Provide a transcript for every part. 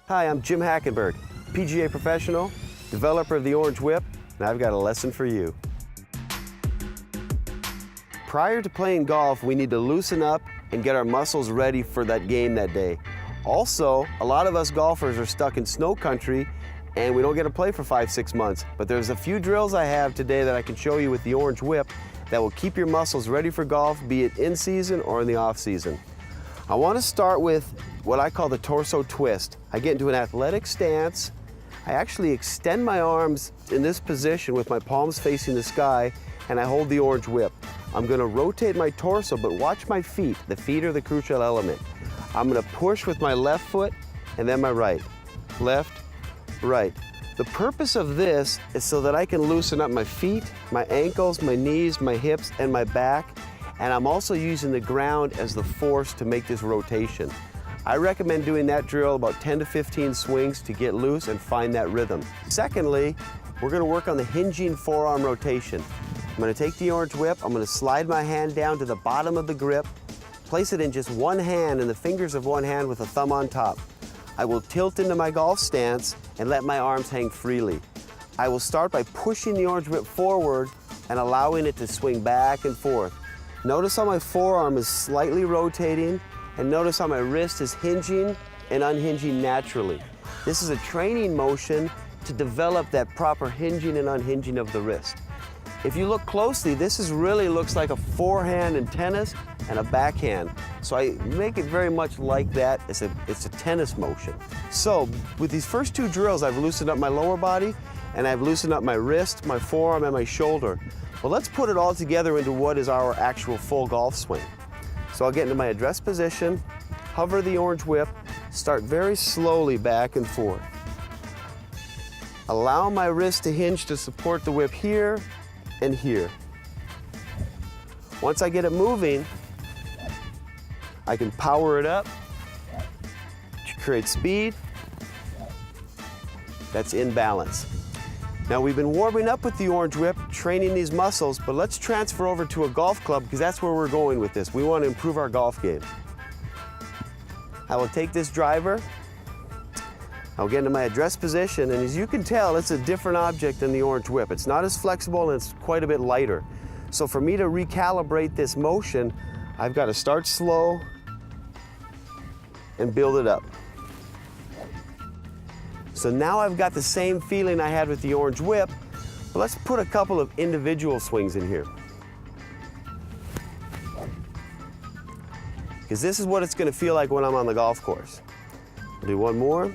Hi, I'm Jim Hackenberg, PGA professional, developer of the Orange Whip, and I've got a lesson for you. Prior to playing golf, we need to loosen up and get our muscles ready for that game that day. Also, a lot of us golfers are stuck in snow country and we don't get to play for 5-6 months. But there's a few drills I have today that I can show you with the Orange Whip that will keep your muscles ready for golf, be it in season or in the off season. I want to start with what I call the torso twist. I get into an athletic stance. I actually extend my arms in this position with my palms facing the sky, and I hold the Orange Whip. I'm going to rotate my torso, but watch my feet. The feet are the crucial element. I'm going to push with my left foot and then my right. Left, right. The purpose of this is so that I can loosen up my feet, my ankles, my knees, my hips, and my back. And I'm also using the ground as the force to make this rotation. I recommend doing that drill about 10 to 15 swings to get loose and find that rhythm. Secondly, we're going to work on the hinging forearm rotation. I'm going to take the Orange Whip, I'm going to slide my hand down to the bottom of the grip, place it in just one hand in the fingers of one hand with a thumb on top. I will tilt into my golf stance and let my arms hang freely. I will start by pushing the Orange Whip forward and allowing it to swing back and forth. Notice how my forearm is slightly rotating, and notice how my wrist is hinging and unhinging naturally. This is a training motion to develop that proper hinging and unhinging of the wrist. If you look closely, this really looks like a forehand in tennis and a backhand. So I make it very much like that. It's a tennis motion. So with these first two drills, I've loosened up my lower body and I've loosened up my wrist, my forearm, and my shoulder. Well, let's put it all together into what is our actual full golf swing. So I'll get into my address position, hover the Orange Whip, start very slowly back and forth. Allow my wrist to hinge to support the whip here and here. Once I get it moving, I can power it up to create speed. That's in balance. Now we've been warming up with the Orange Whip, training these muscles, but let's transfer over to a golf club because that's where we're going with this. We want to improve our golf game. I will take this driver, I'll get into my address position, and as you can tell, it's a different object than the Orange Whip. It's not as flexible and it's quite a bit lighter. So for me to recalibrate this motion, I've got to start slow and build it up. So now I've got the same feeling I had with the Orange Whip, but let's put a couple of individual swings in here. Because this is what it's going to feel like when I'm on the golf course. I'll do one more.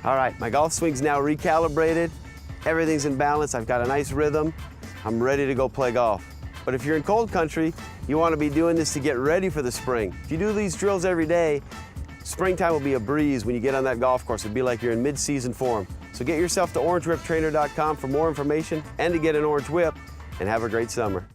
All right, my golf swing's now recalibrated. Everything's in balance. I've got a nice rhythm. I'm ready to go play golf. But if you're in cold country, you want to be doing this to get ready for the spring. If you do these drills every day, springtime will be a breeze when you get on that golf course. It'll be like you're in mid-season form. So get yourself to orangewhiptrainer.com for more information and to get an Orange Whip, and have a great summer.